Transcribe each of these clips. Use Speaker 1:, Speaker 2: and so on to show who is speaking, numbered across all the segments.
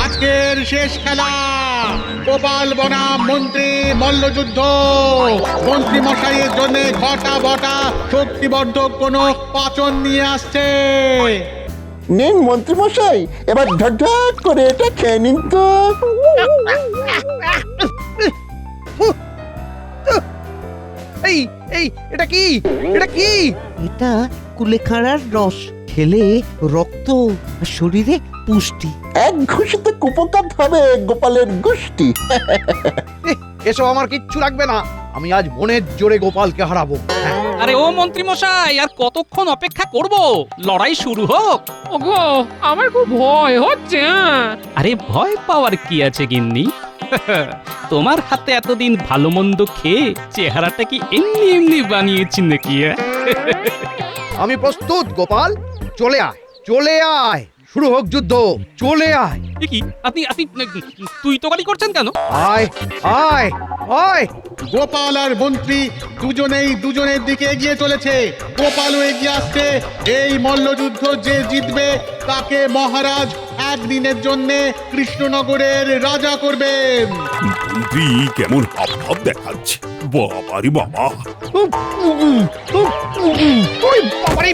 Speaker 1: আজকের শেষ খেলা গোপাল বনাম মন্ত্রী মল্লযুদ্ধ। মন্ত্রী মশাইয়ের জন্য ঘটা বটা শক্তিবর্ধক কোনো পাচন নিয়ে আসছে।
Speaker 2: নিন মন্ত্রী মশাই, এবার ঝটঝট করে এটা খেয়ে নিন তো।
Speaker 3: এই এই এটা কি? এটা কি?
Speaker 4: এটা কুলেখাড়ার রস, খেলে রক্ত আর শরীরে পুষ্টি।
Speaker 2: এক ঘুষিতে কুপকাত হবে গোপালের গোষ্ঠী।
Speaker 3: এসব আমার কিচ্ছু লাগবে না। আমি আজ মনের জোরে গোপালকে হারাবো।
Speaker 5: আরে ও মন্ত্রী মশাই, আর কতক্ষণ অপেক্ষা করব? লড়াই শুরু হোক।
Speaker 6: ওগো, আমার খুব ভয় হচ্ছে।
Speaker 5: আরে ভয় পাওয়ার কি আছে গিন্নি? তোমার হাতে এতদিন ভালো মন্দ খেয়ে চেহারাটা কি এমনি এমনি বানিয়েছি নাকি?
Speaker 3: আমি প্রস্তুত গোপাল, চলে আয়, চলে আয়, শুরু হোক যুদ্ধ, চলে আয়।
Speaker 5: এ কি আপনি আপনি তুই তো গালি করছেন কেন?
Speaker 3: আয় আয় আয়।
Speaker 1: গোপাল আর মন্ত্রী দুজনেই দুজনের দিকে এগিয়ে চলেছে। গোপালও এগিয়ে আসছে। এই মল্লযুদ্ধ যে জিতবে তাকে মহারাজ একদিনের জন্য কৃষ্ণনগরের রাজা করবেন।
Speaker 7: মন্ত্রী কেমন হাব দেখাচ্ছে, বাবারে বাবা।
Speaker 3: ওই বাবারে!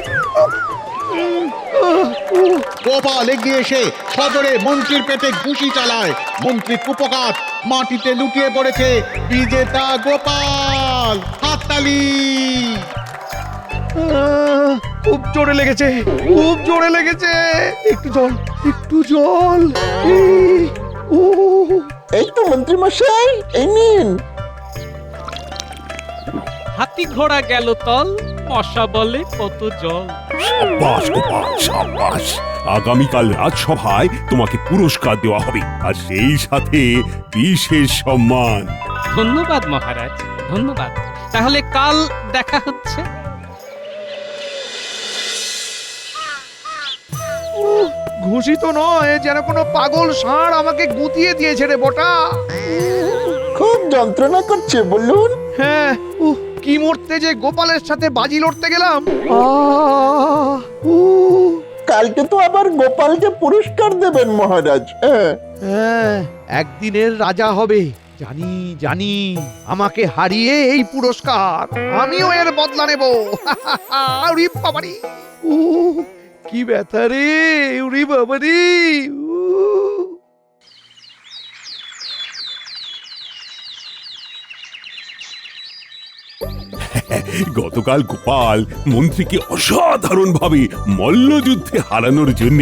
Speaker 1: গোপাল এগিয়ে এসে সদরে মন্ত্রীর পেটে ঘুষি চালায়। মন্ত্রী কুপকাত মাটিতে লুটিয়ে পড়েছে। বিজেতা গোপাল, হাততালি।
Speaker 3: খুব জোরে লেগেছে, খুব জোরে লেগেছে। একটু জল, একটু জল। ও
Speaker 2: এই তো মন্ত্রী মশাই, এই নিন।
Speaker 5: হাতি ঘোড়া গেল তল, মশা বলে কত জল।
Speaker 7: সাব্বাস গোপাল, সাব্বাস। আগামীকাল রাজসভায় তোমাকে পুরস্কার দেওয়া হবে, আর সেই সাথে বিশেষ সম্মান।
Speaker 5: ধন্যবাদ মহারাজ, ধন্যবাদ। তাহলে কাল দেখা হচ্ছে।
Speaker 3: ঘুষি তো নয়, যেন কোনো পাগল ষাঁড় আমাকে গুঁতিয়ে দিয়েছে রে বটা।
Speaker 2: খুব যন্ত্রণা করছে বলুন।
Speaker 3: হ্যাঁ, কি মরতে যে গোপালের সাথে বাজি লড়তে গেলাম। আহ, উহ।
Speaker 2: কালকে তো আবার গোপালকে পুরস্কার দেবেন মহারাজ।
Speaker 3: হ্যাঁ, একদিনের রাজা হবে। জানি জানি, আমাকে হারিয়ে এই পুরস্কার আমিও এর বদলা নেব। উরি বাবারি, কি ব্যথা রে, উরি বাবারি।
Speaker 7: গতকাল গোপাল মন্ত্রীকে অসাধারণভাবে মল্লযুদ্ধে হারানোর জন্য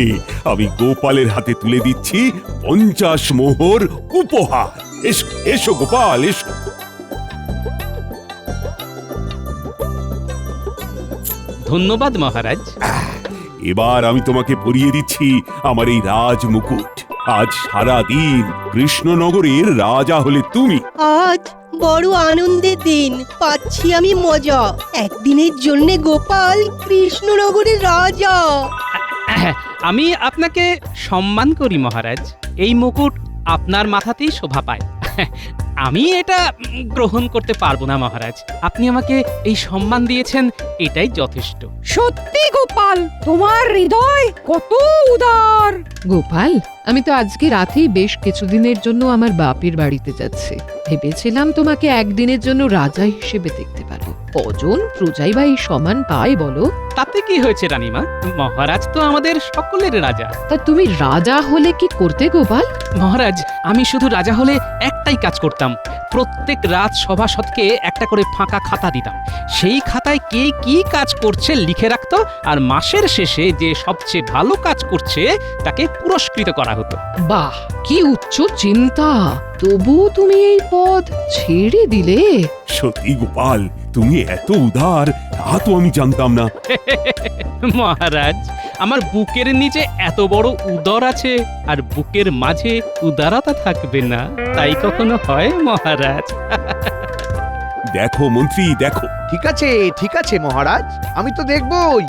Speaker 7: আমি গোপালের হাতে তুলে দিচ্ছি 50 মোহর উপহার। এসো এসো গোপাল, এসো।
Speaker 5: ধন্যবাদ মহারাজ।
Speaker 7: এবার আমি তোমাকে পরিয়ে দিচ্ছি আমার এই রাজ মুকুট। আজ সারা দিন কৃষ্ণনগরের রাজা হলে তুমি।
Speaker 8: আজ বড় আনন্দের দিন, পাচ্ছি আমি মজা। একদিনের জন্য গোপাল কৃষ্ণনগরের রাজা।
Speaker 5: আমি আপনাকে সম্মান করি মহারাজ। এই মুকুট আপনার মাথাতেই শোভা পায়। আমি এটা গ্রহণ করতে পারবো না মহারাজ। আপনি আমাকে এই সম্মান দিয়েছেন, এটাই যথেষ্ট।
Speaker 6: সত্যি গোপাল, তোমার হৃদয় কত উদার। গোপাল, আমি তো আজকে রাতেই বেশ কিছুদিনের জন্য আমার বাপের বাড়িতে যাচ্ছি। ভেবেছিলাম তোমাকে একদিনের জন্য রাজা হিসেবে দেখতে পারবো। কজন প্রজাই বা এই সমান পায় বলো?
Speaker 5: তাতে কি হয়েছে রানীমা? মহারাজ তো আমাদের সকলের রাজা।
Speaker 6: তা তুমি রাজা হলে কি করতে গোপাল?
Speaker 5: মহারাজ, আমি শুধু রাজা হলে একটাই কাজ করতাম। প্রত্যেক রাত সভাসদকে একটা করে ফাঁকা খাতা দিতাম। সেই খাতায় কে কি কাজ করছে লিখে রাখতো, আর মাসের শেষে যে সবচেয়ে ভালো কাজ করছে তাকে পুরস্কৃত করা হতো।
Speaker 6: বাহ, কি উচ্চ চিন্তা! তবু তুমি এই পদ ছেড়ে দিলে?
Speaker 7: সত্যি গোপাল, তুমি এত উদার তা তো আমি জানতাম না।
Speaker 5: মহারাজ, আমার বুকের নিচে এত বড় উদর আছে, আর বুকের মাঝে উদারতা থাকবে না, তাই কখনো হয় মহারাজ?
Speaker 7: দেখো মন্ত্রী, দেখো।
Speaker 3: ঠিক আছে মহারাজ, আমি তো দেখবই।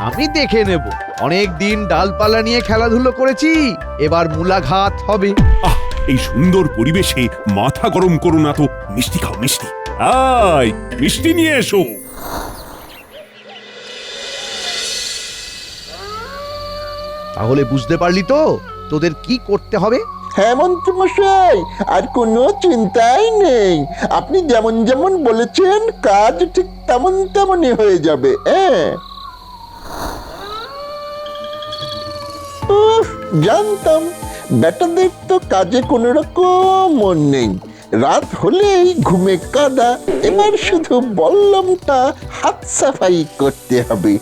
Speaker 3: আমি দেখে নেব। অনেক দিন ডালপালা নিয়ে খেলাধুলো করেছি, এবার মূলাঘাত হবে।
Speaker 7: আহ, এই সুন্দর পরিবেশে মাথা গরম করো না তো। মিষ্টি খাও, মিষ্টি। আয়, মিষ্টি নিয়ে এসো।
Speaker 3: তাহলে বুঝতে পারলি তো, তোদের কি করতে হবে?
Speaker 2: হ্যাঁ মন্ত্রীমশাই, আর কোনো চিন্তাই নেই। আপনি যেমন যেমন বলেছেন কাজ ঠিক তেমন তেমনই হয়ে যাবে। জানতাম বেটাদের তো কাজে কোনো রকম মন নেই। রাত হলেই ঘুমে কাদা। এবার শুধু বল্লমটা হাত সাফাই করতে হবে।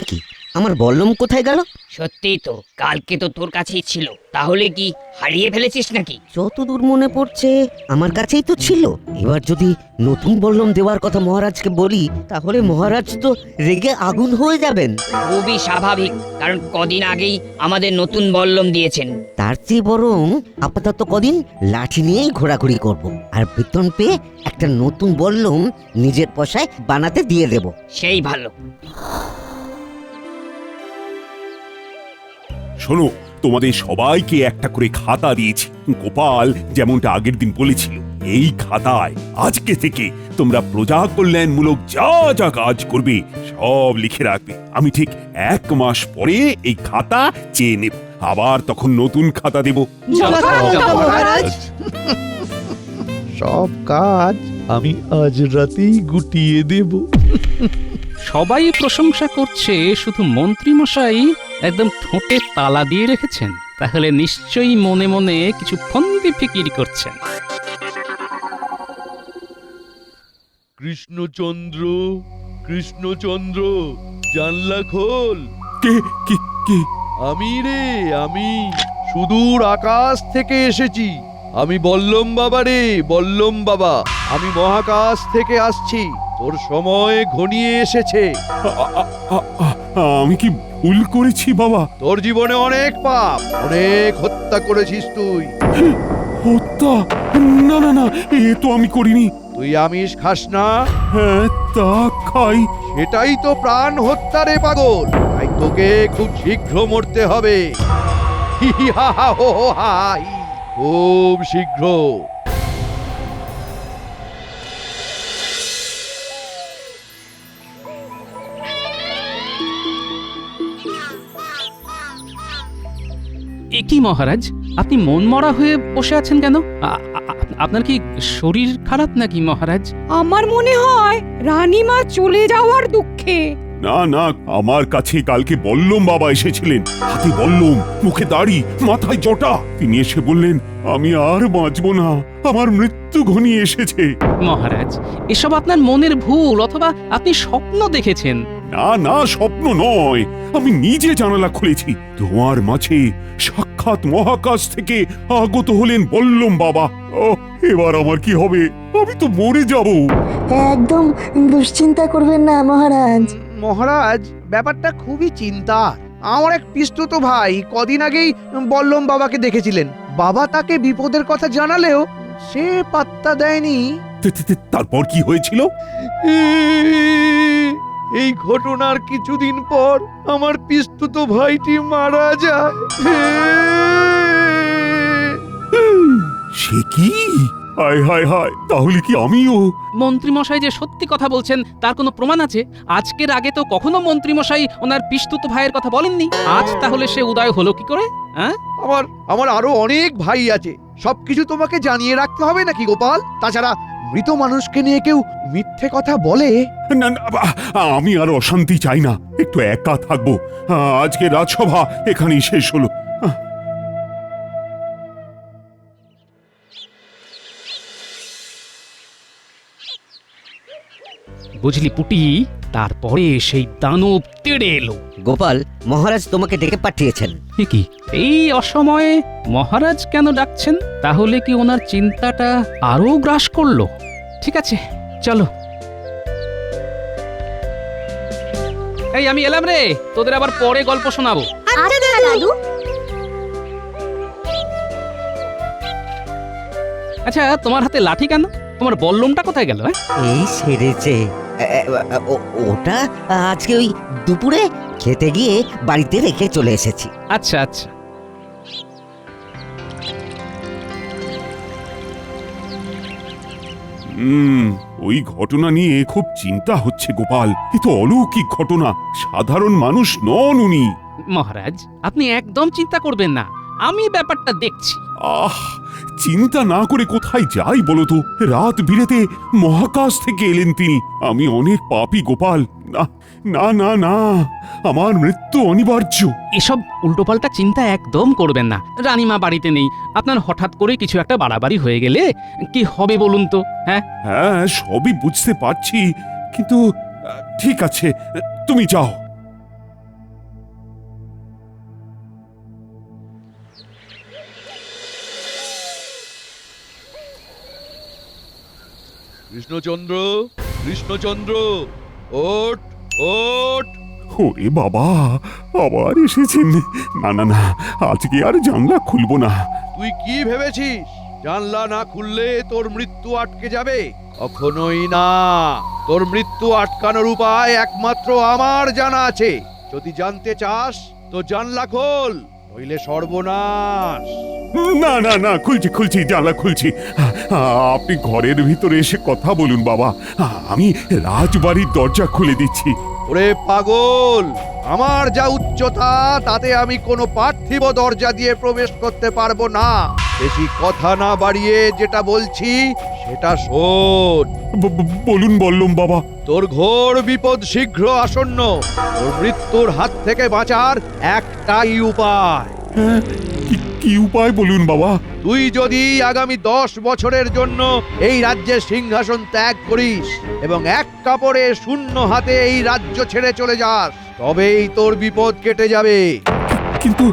Speaker 4: কি আমার বল্লম কোথায় গেল?
Speaker 9: সত্যি তো, কালকে তো তোর কাছেই ছিল। তাহলে কি হারিয়ে ফেলেছিস নাকি?
Speaker 4: যতদূর মনে পড়ছে আমার কাছেই তো ছিল। এবার যদি নতুন বল্লম দেওয়ার কথা মহারাজকে বলি, তাহলে মহারাজ তো রেগে আগুন হয়ে যাবেন।
Speaker 9: খুবই স্বাভাবিক, কারণ কদিন আগেই আমাদের নতুন বল্লম দিয়েছেন।
Speaker 4: তার চেয়ে বরং আপাতত কদিন লাঠি নিয়েই ঘোরাঘুরি করব, আর বেতন পেয়ে একটা নতুন বল্লম নিজের পয়সায় বানাতে দিয়ে দেব।
Speaker 9: সেই ভালো।
Speaker 7: শোনো, তোমাদের সবাইকে একটা করে খাতা দিয়েছি। গোপাল যেমনটা আগের দিন বলেছিল, এই খাতায় আজকে থেকে তোমরা প্রজা কল্যাণমূলক যা যা কাজ করবে সব লিখে রাখবে। আমি ঠিক 1 মাস পরে এই খাতা চেয়ে নেব, আবার তখন নতুন খাতা দেব।
Speaker 8: মহারাজ।
Speaker 3: সব কাজ আমি আজ রাতেই গুটিয়ে দেব।
Speaker 5: সবাই প্রশংসা করছে, শুধু মন্ত্রী মশাই একদম ঠোঁটে তালা দিয়ে রেখেছেন। তাহলে নিশ্চয়ই মনে মনে কিছু ফন্দি ফিকির করছেন।
Speaker 3: কৃষ্ণচন্দ্র, কৃষ্ণচন্দ্র, জানলা খোল।
Speaker 7: কে কে কে?
Speaker 3: আমি রে, আমি সুদূর আকাশ থেকে এসেছি। আমি বল্লম বাবা রে, বল্লম বাবা। আমি মহাকাশ থেকে আসছি। তোর সময় ঘনিয়ে এসেছে।
Speaker 7: আমি কি ভুল করেছি বাবা?
Speaker 3: তোর জীবনে অনেক পাপ, অনেক হত্যা করেছিস তুই।
Speaker 7: হত্যা? না না না, এ তো আমি করিনি।
Speaker 3: তুই আমিষ খাস না?
Speaker 7: হ্যাঁ, তা খাই।
Speaker 3: সেটাই তো প্রাণ হত্যা রে পাগল। তাই তোকে খুব শীঘ্র মরতে হবে। হি হি হা হা হো হো হা হি। খুব শীঘ্র।
Speaker 5: এ কি মহারাজ, আপনি মন মরা হয়ে বসে আছেন কেন? আপনার কি শরীর খারাপ নাকি মহারাজ?
Speaker 6: আমার মনে হয় রানীমা চলে যাওয়ার দুঃখে।
Speaker 7: না না, আমার কাছে কালকে বল্লম বাবা এসেছিলেন। হাতে বল্লম, মুখে দাড়ি, মাথায় জটা। তিনি এসে বললেন, আমি আর বাঁচবো না, আমার মৃত্যু ঘনিয়ে এসেছে।
Speaker 5: মহারাজ, এসব আপনার মনের ভুল, অথবা আপনি স্বপ্ন দেখেছেন।
Speaker 7: না না, স্বপ্ন নয়, আমি নিজে জানালা খুলেছি। তোমার মাঝে সাক্ষাৎ মহাকাশ থেকে আগত হলেন বল্লম বাবা। ও, এবার আমার কি হবে? আমি তো মরে যাব।
Speaker 10: একদম দুশ্চিন্তা করবেন না মহারাজ।
Speaker 3: মহারাজ, ব্যাপারটা খুবই চিন্তার। আমার এক পিস্তুত ভাই কদিন আগেই বল্লম বাবাকে দেখেছিলেন। বাবা তাকে বিপদের কথা জানালেও সে পাত্তা দেয়নি।
Speaker 7: তারপর কি হয়েছিল?
Speaker 3: এই ঘটনার কিছুদিন পর আমার পিস্তুত ভাইটি মারা যায়।
Speaker 7: সে কি? হায় হায় হায়, তাহলে কি আমিও?
Speaker 5: মন্ত্রী মশাই যে সত্যি কথা বলছেন তার কোনো প্রমাণ আছে? আজকের আগে তো কখনো মন্ত্রী মশাই ওনার পিস্তুত ভাইয়ের কথা বলেননি। আজ তাহলে সে উদয় হলো কি করে? হ্যাঁ,
Speaker 3: আমার আরো অনেক ভাই আছে। সবকিছু তোমাকে জানিয়ে রাখতে হবে নাকি গোপাল? তাছাড়া মৃত মানুষকে নিয়ে কেউ মিথ্যে কথা বলে?
Speaker 7: না না, আমি আর অশান্তি চাই না, একটু একা থাকবো। আজকে রাজসভা এখানেই শেষ হলো।
Speaker 5: বুঝলি পুটি, তারপরে সেই দানব তেড়ে এলো।
Speaker 4: গোপাল, মহারাজ তোমাকে ডেকে পাঠিয়েছেন।
Speaker 5: এ কি, এই অসময়ে মহারাজ কেন ডাকছেন? তাহলে কি ওনার চিন্তাটা আরো গ্রাস করলো? ঠিক আছে, চলো। এই আমি এলাম রে, তোদের আবার পরে গল্প শোনাবো।
Speaker 8: আচ্ছা দাদু।
Speaker 5: আচ্ছা, তোমার হাতে লাঠি কেন? তোমার বল্লমটা কোথায় গেল?
Speaker 4: এই সেরেছে। ওটা আজকে ওই দুপুরে খেতে গিয়ে বাড়িতে রেখে চলে এসেছি।
Speaker 5: আচ্ছা আচ্ছা।
Speaker 7: ওই ঘটনা নিয়ে খুব চিন্তা হচ্ছে গোপাল। এ তো অলৌকিক ঘটনা, সাধারণ মানুষ নন উনি।
Speaker 5: মহারাজ আপনি একদম চিন্তা করবেন না, আমি ব্যাপারটা দেখছি।
Speaker 7: আহ, চিন্তা না করে কোথায় যাই বলো তো? রাত বিরেতে মহাকাশ থেকে এলেন তিনি। আমি অনেক পাপী গোপাল। না না না না, আমার মৃত্যু অনিবার্য।
Speaker 5: এসব উল্টোপাল্টা চিন্তা একদম করবেন না। রানীমা বাড়িতে নেই, আপনার হঠাৎ করে কিছু একটা বাড়াবাড়ি হয়ে গেলে কি হবে বলুন তো? হ্যাঁ
Speaker 7: হ্যাঁ, সবই বুঝতে পারছি, কিন্তু ঠিক আছে, তুমি যাও।
Speaker 3: কৃষ্ণচন্দ্র, কৃষ্ণচন্দ্র, ওঠ ওঠ।
Speaker 7: ওরে বাবা, আবার এসেছেন। না না না, আজকে আর জানলা খুলবো না।
Speaker 3: তুই কি ভেবেছিস জানলা না খুললে তোর মৃত্যু আটকে যাবে? কখনোই না। তোর মৃত্যু আটকানোর উপায় একমাত্র আমার জানা আছে। যদি জানতে চাস তো জানলা খোল, নইলে সর্বনাশ।
Speaker 7: না না না, খুলছি খুলছি, জানলা খুলছি। আপনি ঘরের ভিতরে এসে কথা বলুন বাবা, আমি রাজবাড়ির দরজা খুলে দিচ্ছি।
Speaker 3: ওরে পাগল, আমার যা উচ্চতা তাতে আমি কোনো পার্থিব দরজা দিয়ে প্রবেশ করতে পারবো না। বেশি কথা না বাড়িয়ে যেটা বলছি সেটা শোন।
Speaker 7: বলুন বললুম বাবা।
Speaker 3: তোর ঘোর বিপদ শীঘ্র আসন্ন। তোর মৃত্যুর হাত থেকে বাঁচার একটাই উপায়।
Speaker 7: কি উপায় বলুন বাবা?
Speaker 3: তুই যদি আগামী 10 বছরের জন্য এই রাজ্যের সিংহাসন ত্যাগ করিস এবং এক কাপড়ে শূন্য হাতে এই রাজ্য ছেড়ে চলে যাস, তবেই তোর বিপদ কেটে যাবে।
Speaker 7: কিন্তু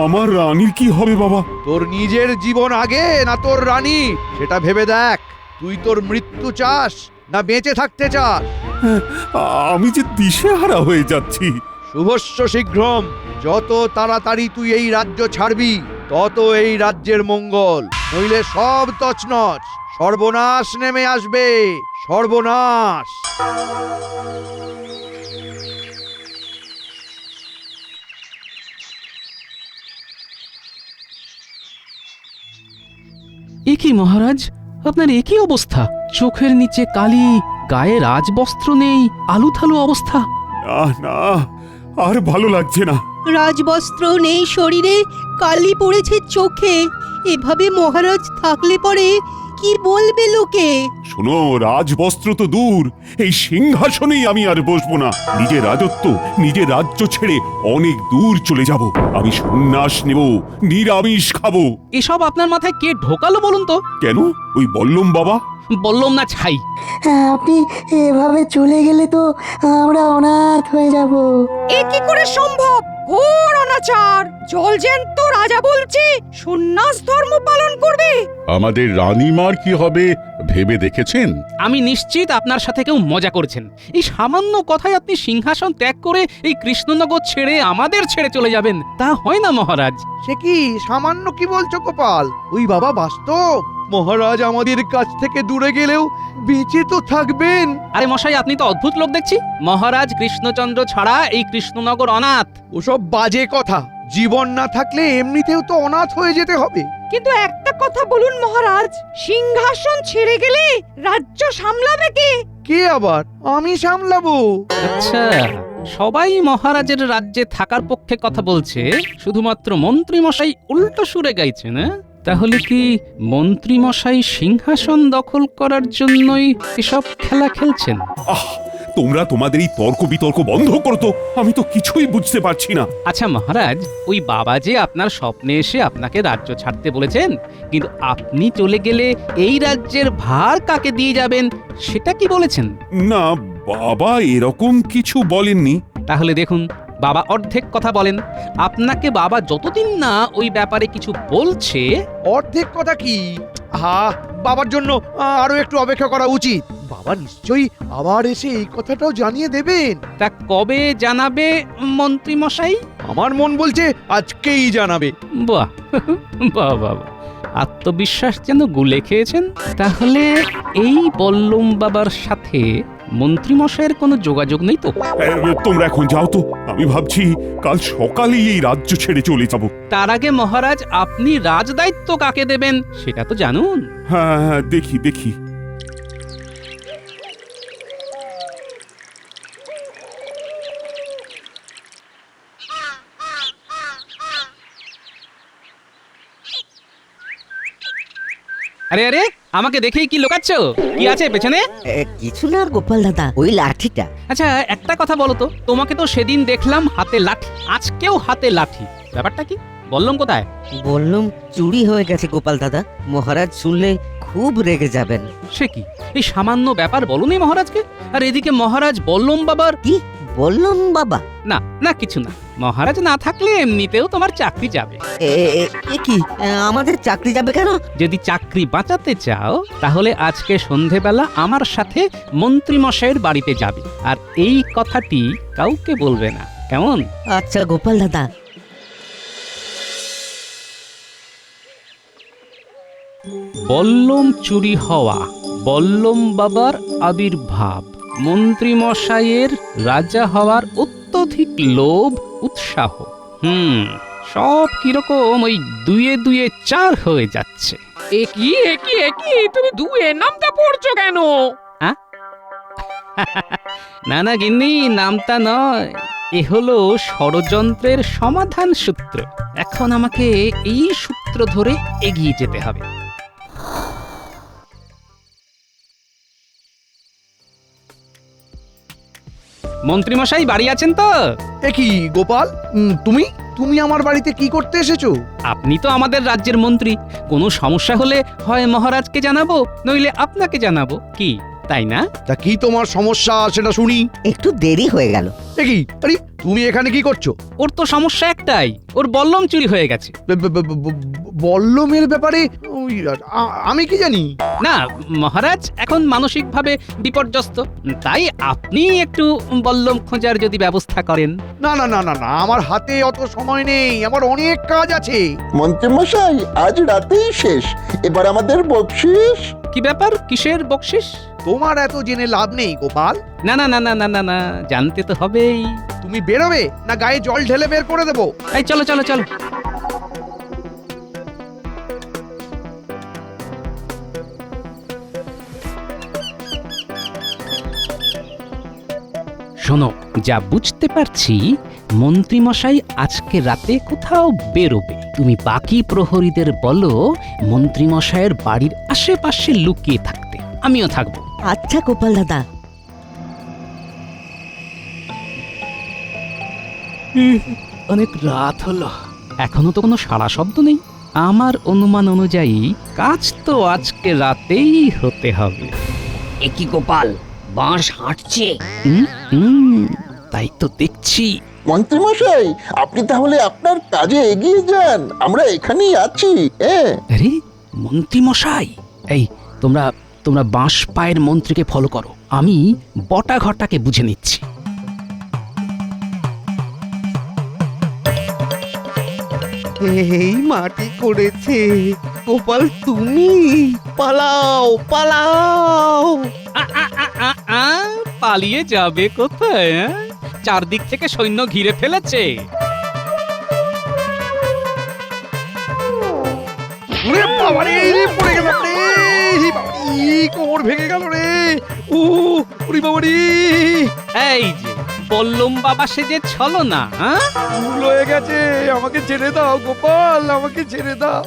Speaker 7: আমার রানীর কি হবে বাবা?
Speaker 3: তোর নিজের জীবন আগে না তোর রানী, সেটা ভেবে দেখ। তুই তোর মৃত্যু চাস না বেঁচে থাকতে চাস?
Speaker 7: আমি যে দিশেহারা হয়ে যাচ্ছি।
Speaker 3: শুভস্য শীঘ্রম। যত তাড়াতাড়ি তুই এই রাজ্য ছাড়বি তত এই রাজ্যের মঙ্গল, নইলে সব তছনছ, সর্বনাশ নেমে আসবে, সর্বনাশ।
Speaker 5: এ কি মহারাজ, আপনার একই অবস্থা? চোখের নিচে কালি, গায়ে রাজবস্ত্র নেই, আলুথালু অবস্থা।
Speaker 7: না না, আর ভালো লাগছে না।
Speaker 8: রাজবস্ত্র নেই শরীরে, কালি পড়েছে চোখে। এভাবে মহারাজ থাকলে পরে কি বলবে লোকে?
Speaker 7: শোনো, রাজবস্ত্র তো দূর, এই সিংহাসনেই আমি আর বসবো না। নিজের রাজত্ব, নিজের রাজ্য ছেড়ে অনেক দূর চলে যাব। আমি সন্ন্যাস নেব, নিরামিষ খাবো।
Speaker 5: এসব আপনার মাথায় কে ঢোকালো বলুন তো?
Speaker 7: কেন? ওই বললুম বাবা।
Speaker 5: বললাম না ছাই।
Speaker 10: আপনি এভাবে চলে গেলে তো আমরা অনাথ হয়ে যাব।
Speaker 6: এ কি করে সম্ভব? ঘোর অনাচার! জলজ্যান্ত রাজা বলছে সন্ন্যাস ধর্ম পালন করবে।
Speaker 11: আমাদের রানীমার কি হবে ভেবে দেখেছেন?
Speaker 5: আমি নিশ্চিত আপনার সাথে কেউ মজা করছেন। এই সামান্য কথায় আপনি সিংহাসন ত্যাগ করে এই কৃষ্ণনগর ছেড়ে আমাদের ছেড়ে চলে যাবেন, তা হয় না মহারাজ।
Speaker 3: সে কি সামান্য কি বলছো গোপাল? ওই বাবা বাস্তব। মহারাজ আমাদের কাছ থেকে দূরে গেলেও বেঁচে তো থাকবেন।
Speaker 5: আরে মশাই, আপনি তো অদ্ভুত লোক দেখছি। মহারাজ কৃষ্ণচন্দ্র ছাড়া এই কৃষ্ণনগর অনাথ।
Speaker 3: ওসব বাজে কথা। জীবন না থাকলে এমনিতেও তো অনাথ হয়ে যেতে হবে।
Speaker 6: কিন্তু একটা কথা বলুন মহারাজ, সিংহাসন ছেড়ে গেলে রাজ্য সামলাবে কে?
Speaker 3: কে আবার? আমি সামলাবো।
Speaker 5: আচ্ছা, সবাই মহারাজের রাজ্যে থাকার পক্ষে কথা বলছে, শুধুমাত্র মন্ত্রী মশাই উল্টো সুরে গাইছে না? তাহলে কি মন্ত্রী মশাই সিংহাসন দখল করার জন্যই এসব খেলা খেলছেন?
Speaker 7: আহ, তোমরা তোমাদের এই তর্ক বিতর্ক বন্ধ করো তো, আমি তো কিছুই বুঝতে পারছি না।
Speaker 5: আচ্ছা মহারাজ, ওই বাবা যে আপনার স্বপ্নে এসে আপনাকে রাজ্য ছাড়তে বলেছেন, কিন্তু আপনি চলে গেলে এই রাজ্যের ভার কাকে দিয়ে যাবেন সেটা কি বলেছেন?
Speaker 7: না বাবা, এরকম কিছু বলেননি।
Speaker 5: তাহলে দেখুন, বাবা অর্ধেক কথা বলেন। আপনাকে বাবা যতদিন না ওই ব্যাপারে কিছু বলছে।
Speaker 3: অর্ধেক কথা কি? বাবার জন্য আরো একটু অপেক্ষা করা উচিত। বাবা নিশ্চয়ই আবার এসে এই কথাটাও জানিয়ে দেবেন।
Speaker 5: তা কবে জানাবে মন্ত্রী মশাই?
Speaker 3: আমার মন বলছে আজকেই জানাবে।
Speaker 5: বাহ বাহ বাহ, আত্মবিশ্বাস যেন গুলে খেয়েছেন। তাহলে এই বল্লম বাবার সাথে মন্ত্রীমশাইয়ের কোনো যোগাযোগ নেই তো?
Speaker 7: তোমরা এখন যাও তো, আমি ভাবছি কাল সকালেই এই রাজ্য ছেড়ে চলে যাব।
Speaker 5: তার আগে মহারাজ আপনি রাজদায়িত্ব কাকে দেবেন সেটা তো জানুন।
Speaker 7: হ্যাঁ, দেখি দেখি।
Speaker 5: আরে আরে, আমাকে দেখেই কি লোকাচ্ছ? কি আছে পেছনে?
Speaker 4: কিছু না গোপাল দাদা, ওই লাঠিটা।
Speaker 5: আচ্ছা একটা কথা বলো তো, তোমাকে তো সেদিন দেখলাম হাতে লাঠি, আজকেও হাতে লাঠি, ব্যাপারটা কি? বললাম কোথায়?
Speaker 4: বললুম চুরি হয়ে গেছে গোপাল দাদা, মহারাজ শুনলে খুব রেগে যাবেন।
Speaker 5: সে কি, এই সামান্য ব্যাপার বলনি মহারাজকে? আর এদিকে মহারাজ বল্লম বাবার
Speaker 4: কি বললুম বাবা?
Speaker 5: না না, কিছু না, মহারাজ না থাকলে এমনিতেও তোমার চাকরি যাবে।
Speaker 4: কি আমাদের চাকরি যাবে কেন?
Speaker 5: যদি চাকরি বাঁচাতে চাও তাহলে আজকে সন্ধেবেলা আমার সাথে মন্ত্রী মশাইয়ের বাড়িতে যাবে, আর এই কথাটি কাউকে বলবে না, কেমন?
Speaker 4: আচ্ছা গোপাল দাদা।
Speaker 5: বল্লম চুরি হওয়া, বল্লম বাবার আবির্ভাব, মন্ত্রী মশাইয়ের রাজা হওয়ার অত্যধিক লোভ উৎসাহ, সব কিরকম ওই দুয়ে দুয়ে চার হয়ে যাচ্ছে।
Speaker 6: একই একই একই, তুমি দুয়ে নামটা পড়ছো কেন?
Speaker 5: না না গিন্নি, নামটা নয়, এ হলো ষড়যন্ত্রের সমাধান সূত্র। এখন আমাকে এই সূত্র ধরে এগিয়ে যেতে হবে। মন্ত্রীমশাই বাড়ি আছেন তো?
Speaker 3: এ কি গোপাল, তুমি তুমি আমার বাড়িতে কি করতে এসেছো?
Speaker 5: আপনি তো আমাদের রাজ্যের মন্ত্রী, কোনো সমস্যা হলে হয় মহারাজকে জানাবো, নইলে আপনাকে জানাবো, কি তাই না?
Speaker 3: তা কি তোমার সমস্যা সেটা শুনি।
Speaker 4: একটু দেরি হয়ে গেল।
Speaker 3: এ কি, আরে তুমি এখানে কি করছো?
Speaker 5: ওর তো সমস্যা একটাই, ওর বল্লম চুরি হয়ে গেছে।
Speaker 3: বল্লমের ব্যাপারে আমি কি জানি?
Speaker 5: না, মহারাজ এখন মানসিকভাবে বিপর্যস্ত, তাই আপনি একটু বল্লম খোঁজার যদি ব্যবস্থা করেন।
Speaker 3: না না না না না, আমার হাতে অত সময় নেই, আমার অনেক কাজ আছে।
Speaker 2: মন্ত্রীমশাই, আজ রাতেই শেষ, এবার আমাদের বকশিস।
Speaker 5: কি ব্যাপার, কিসের বকশিস?
Speaker 3: তোমার এত জেনে লাভ নেই গোপাল।
Speaker 5: না না না না না না না, জানতে তো হবেই।
Speaker 3: তুমি বেরোবে না গায়ে জল ঢেলে বের করে দেবো?
Speaker 5: এই চলো চলো চলো। শোনো, যা বুঝতে পারছি মন্ত্রীমশাই আজকে রাতে কোথাও বেরোবে। তুমি বাকি প্রহরীদের বলো মন্ত্রীমশাইয়ের বাড়ির আশেপাশে লুকিয়ে থাকতে, আমিও থাকবো।
Speaker 4: আচ্ছা গোপাল দাদা।
Speaker 5: অনেক রাত হলো, এখনো তো কোনো সাড়া শব্দ নেই। আমার অনুমান অনুযায়ী কাজ তো আজকে রাতেই হতে হবে।
Speaker 9: একই গোপাল, বাঁশ হাঁটছে।
Speaker 5: তাই তো দেখছি।
Speaker 2: মন্ত্রীমশাই, আপনি তাহলে আপনার কাজে এগিয়ে যান, আমরা এখানেই আছি।
Speaker 5: আরে মন্ত্রী মশাই, এই তোমরা তোমরা বাঁশ পায়ের মন্ত্রীকে ফলো করো, আমি বটা ঘরটাকে বুঝে নিচ্ছি।
Speaker 3: এই মাটি করেছে গোপাল, তুমি পালাও পালাও।
Speaker 5: পালিয়ে যাবে কোথায়? চারদিক থেকে সৈন্য ঘিরে ফেলেছে।
Speaker 3: ওরে বাবা রে, পড়ে গেলাম রে, কোমর ভেঙে গেল রে। ওরে বাবা রে,
Speaker 5: এই যে বল্লম বাবা সেজে ছলো না,
Speaker 3: ভুল হয়ে গেছে, আমাকে ছেড়ে দাও গোপাল, আমাকে ছেড়ে দাও,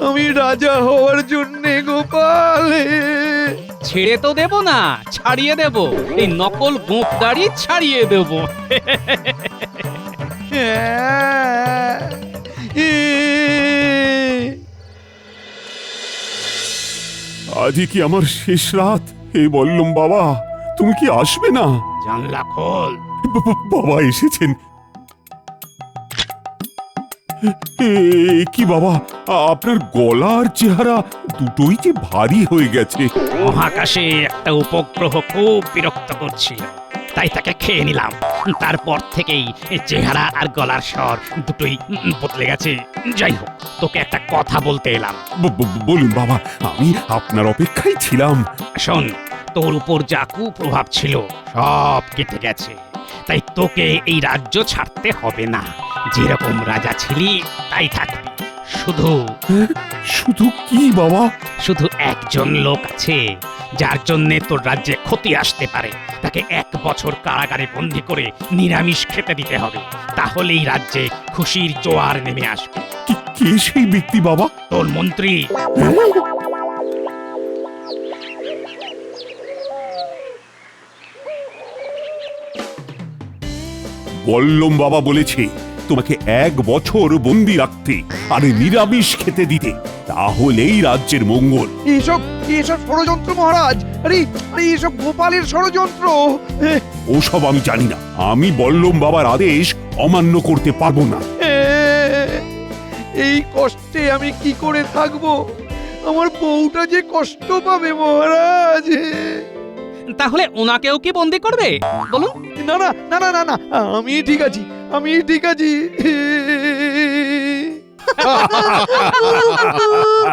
Speaker 3: আমি রাজা হওয়ার জন্যে গোপাল।
Speaker 5: ছেড়ে তো দেব না, ছাড়িয়ে দেব, এই নকল গোঁপ দাড়ি ছাড়িয়ে দেব।
Speaker 7: আজই কি আমার শেষ রাত? হে বললুম বাবা, তুমি কি আসবে না?
Speaker 5: জানলা খোল।
Speaker 7: বাবা এসেছেন। কি বাবা, আপনার গলার চেহারা দুটোই যে ভারী হয়ে গেছে।
Speaker 5: মহাকাশে একটা উপগ্রহ খুব বিরক্ত করছিল, তাই তাকে খেয়ে নিলাম। তারপর থেকেই চেহারা আর গলার স্বর দুটোই বদলে গেছে। যাই হোক, তোকে একটা কথা বলতে এলাম।
Speaker 7: বলুন বাবা, আমি আপনার অপেক্ষায় ছিলাম।
Speaker 5: শোন, তোর উপর যা কুপ্রভাব ছিল সব কেটে গেছে, তাই তোকে এই রাজ্য ছাড়তে হবে না। যেরকম রাজা ছিলি তাই থাকবি।
Speaker 7: শুধু কি বাবা?
Speaker 5: শুধু একজন লোক আছে যার জন্যে তোর রাজ্যে ক্ষতি আসতে পারে। তাকে 1 বছর কারাগারে বন্দি করে নিরামিষ খেতে দিতে হবে। তাহলেই রাজ্যে খুশির জোয়ার নেমে আসবে।
Speaker 7: কে সেই ব্যক্তি বাবা?
Speaker 5: তোর মন্ত্রী।
Speaker 7: বল্লম বাবা বলেছে তোমাকে 1 বছর বন্দি রাখতে আর নিরামিষ খেতে দিতে, তাহলেই রাজ্যের মঙ্গল।
Speaker 3: এসব এসব ষড়যন্ত্র মহারাজ। আরে আরে এসব গোপালের ষড়যন্ত্র।
Speaker 7: ওসব আমি জানি না। আমি বল্লম বাবার আদেশ অমান্য করতে পারবো না।
Speaker 3: এই কষ্টে আমি কি করে থাকবো? আমার বউটা যে কষ্ট পাবে মহারাজ।
Speaker 5: তাহলে ওনাকেও কি বন্দি করবে বলুন?
Speaker 3: না না না না না না, আমি ঠিক আছি, আমি ঠিক আছি।